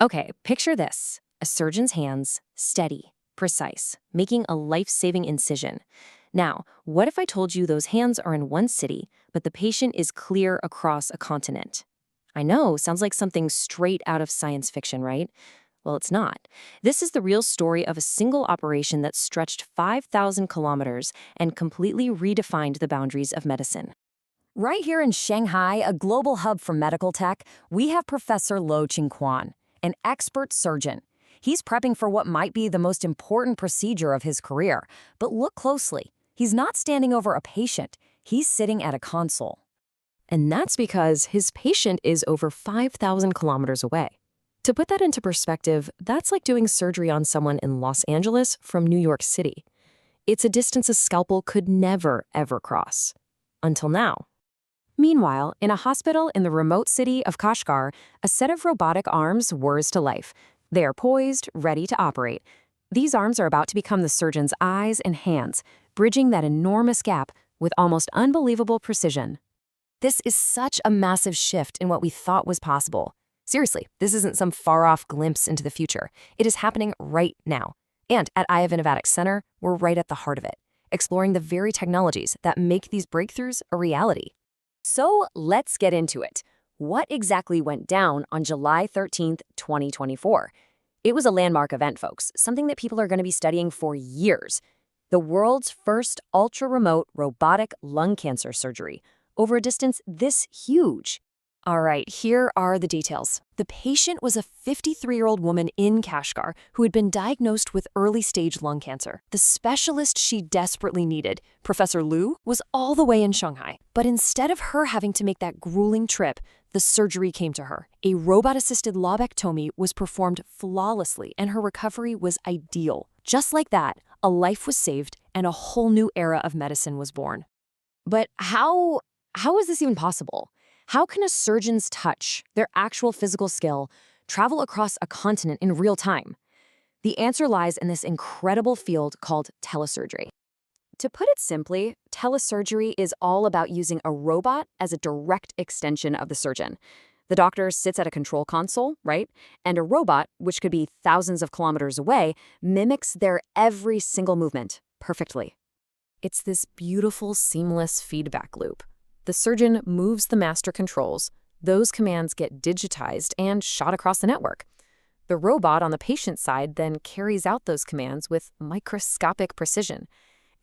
Okay, picture this. A surgeon's hands, steady, precise, making a life-saving incision. Now, what if I told you those hands are in one city, but the patient is clear across a continent? I know, sounds like something straight out of science fiction, right? Well, it's not. This is the real story of a single operation that stretched 5,000 kilometers and completely redefined the boundaries of medicine. Right here in Shanghai, a global hub for medical tech, we have Professor Lo Qingquan, an expert surgeon. He's prepping for what might be the most important procedure of his career. But look closely. He's not standing over a patient. He's sitting at a console. And that's because his patient is over 5,000 kilometers away. To put that into perspective, that's like doing surgery on someone in Los Angeles from New York City. It's a distance a scalpel could never, ever cross. Until now. Meanwhile, in a hospital in the remote city of Kashgar, a set of robotic arms whirs to life. They are poised, ready to operate. These arms are about to become the surgeon's eyes and hands, bridging that enormous gap with almost unbelievable precision. This is such a massive shift in what we thought was possible. Seriously, this isn't some far-off glimpse into the future. It is happening right now. And at Innovators Center, we're right at the heart of it, exploring the very technologies that make these breakthroughs a reality. So let's get into it. What exactly went down on July 13th, 2024? It was a landmark event, folks, something that people are going to be studying for years. The world's first ultra-remote robotic lung cancer surgery over a distance this huge. All right, here are the details. The patient was a 53-year-old woman in Kashgar who had been diagnosed with early-stage lung cancer. The specialist she desperately needed, Professor Liu, was all the way in Shanghai. But instead of her having to make that grueling trip, the surgery came to her. A robot-assisted lobectomy was performed flawlessly, and her recovery was ideal. Just like that, a life was saved, and a whole new era of medicine was born. But how is this even possible? How can a surgeon's touch, their actual physical skill, travel across a continent in real time? The answer lies in this incredible field called telesurgery. To put it simply, telesurgery is all about using a robot as a direct extension of the surgeon. The doctor sits at a control console, right? And a robot, which could be thousands of kilometers away, mimics their every single movement perfectly. It's this beautiful, seamless feedback loop. The surgeon moves the master controls. Those commands get digitized and shot across the network. The robot on the patient side then carries out those commands with microscopic precision.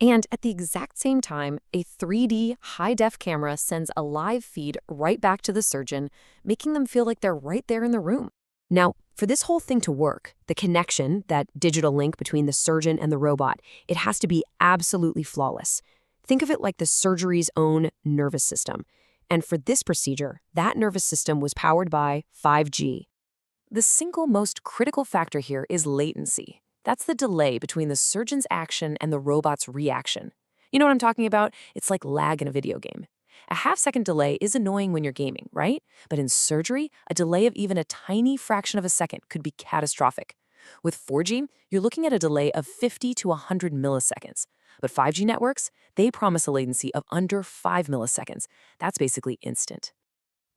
And at the exact same time, a 3D high-def camera sends a live feed right back to the surgeon, making them feel like they're right there in the room. Now, for this whole thing to work, the connection, that digital link between the surgeon and the robot, it has to be absolutely flawless. Think of it like the surgery's own nervous system. And for this procedure, that nervous system was powered by 5G. The single most critical factor here is latency. That's the delay between the surgeon's action and the robot's reaction. You know what I'm talking about? It's like lag in a video game. A half-second delay is annoying when you're gaming, right? But in surgery, a delay of even a tiny fraction of a second could be catastrophic. With 4G, you're looking at a delay of 50 to 100 milliseconds. But 5G networks, they promise a latency of under 5 milliseconds. That's basically instant.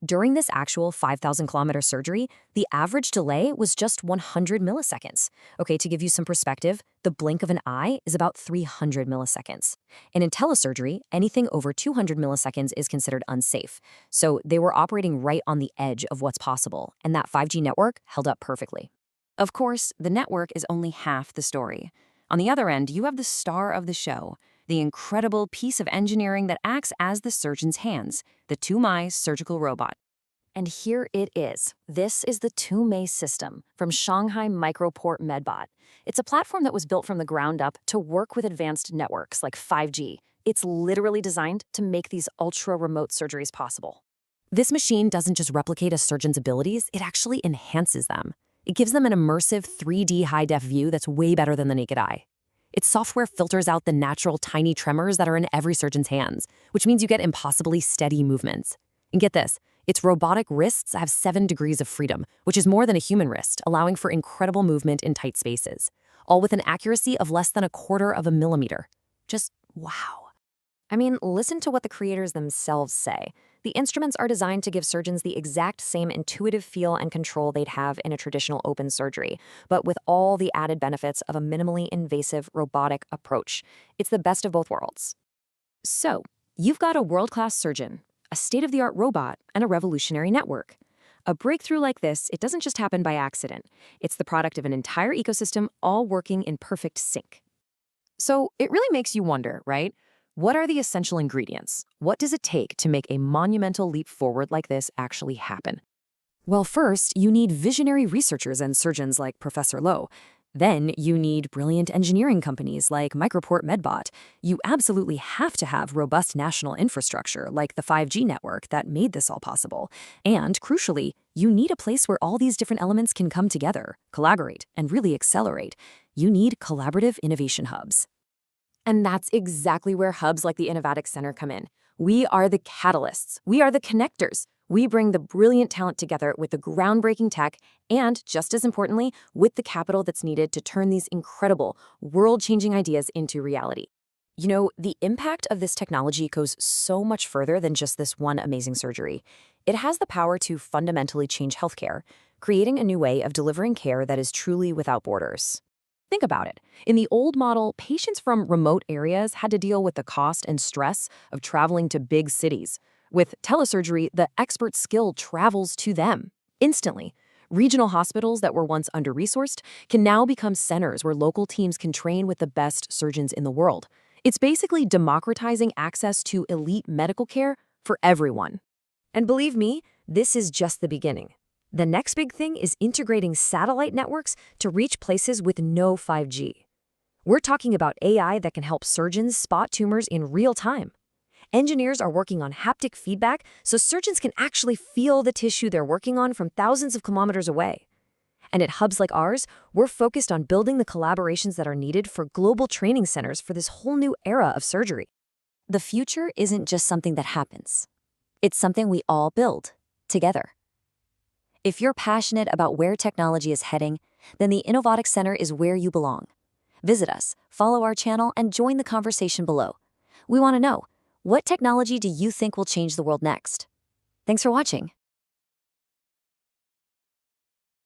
During this actual 5,000-kilometer surgery, the average delay was just 100 milliseconds. Okay, to give you some perspective, the blink of an eye is about 300 milliseconds. And in telesurgery, anything over 200 milliseconds is considered unsafe. So they were operating right on the edge of what's possible, and that 5G network held up perfectly. Of course, the network is only half the story. On the other end, you have the star of the show, the incredible piece of engineering that acts as the surgeon's hands, the 2-MAI surgical robot. And here it is. This is the 2-MAI system from Shanghai Microport Medbot. It's a platform that was built from the ground up to work with advanced networks like 5G. It's literally designed to make these ultra-remote surgeries possible. This machine doesn't just replicate a surgeon's abilities, it actually enhances them. It gives them an immersive 3D high-def view that's way better than the naked eye. Its software filters out the natural tiny tremors that are in every surgeon's hands, which means you get impossibly steady movements. And get this, its robotic wrists have 7 degrees of freedom, which is more than a human wrist, allowing for incredible movement in tight spaces, all with an accuracy of less than 1/4 of a millimeter. Just wow. I mean, listen to what the creators themselves say. The instruments are designed to give surgeons the exact same intuitive feel and control they'd have in a traditional open surgery, but with all the added benefits of a minimally invasive robotic approach. It's the best of both worlds. So, you've got a world-class surgeon, a state-of-the-art robot, and a revolutionary network. A breakthrough like this, it doesn't just happen by accident. It's the product of an entire ecosystem all working in perfect sync. So it really makes you wonder, right? What are the essential ingredients? What does it take to make a monumental leap forward like this actually happen? Well, first, you need visionary researchers and surgeons like Professor Lowe. Then you need brilliant engineering companies like Microport Medbot. You absolutely have to have robust national infrastructure like the 5G network that made this all possible. And crucially, you need a place where all these different elements can come together, collaborate, and really accelerate. You need collaborative innovation hubs. And that's exactly where hubs like the Innovatix Center come in. We are the catalysts. We are the connectors. We bring the brilliant talent together with the groundbreaking tech and, just as importantly, with the capital that's needed to turn these incredible, world-changing ideas into reality. You know, the impact of this technology goes so much further than just this one amazing surgery. It has the power to fundamentally change healthcare, creating a new way of delivering care that is truly without borders. Think about it. In the old model, patients from remote areas had to deal with the cost and stress of traveling to big cities. With telesurgery, the expert skill travels to them instantly. Regional hospitals that were once under-resourced can now become centers where local teams can train with the best surgeons in the world. It's basically democratizing access to elite medical care for everyone. And believe me, this is just the beginning. The next big thing is integrating satellite networks to reach places with no 5G. We're talking about AI that can help surgeons spot tumors in real time. Engineers are working on haptic feedback so surgeons can actually feel the tissue they're working on from thousands of kilometers away. And at hubs like ours, we're focused on building the collaborations that are needed for global training centers for this whole new era of surgery. The future isn't just something that happens. It's something we all build together. If you're passionate about where technology is heading, then the Innovatix Center is where you belong. Visit us, follow our channel, and join the conversation below. We want to know, what technology do you think will change the world next? Thanks for watching.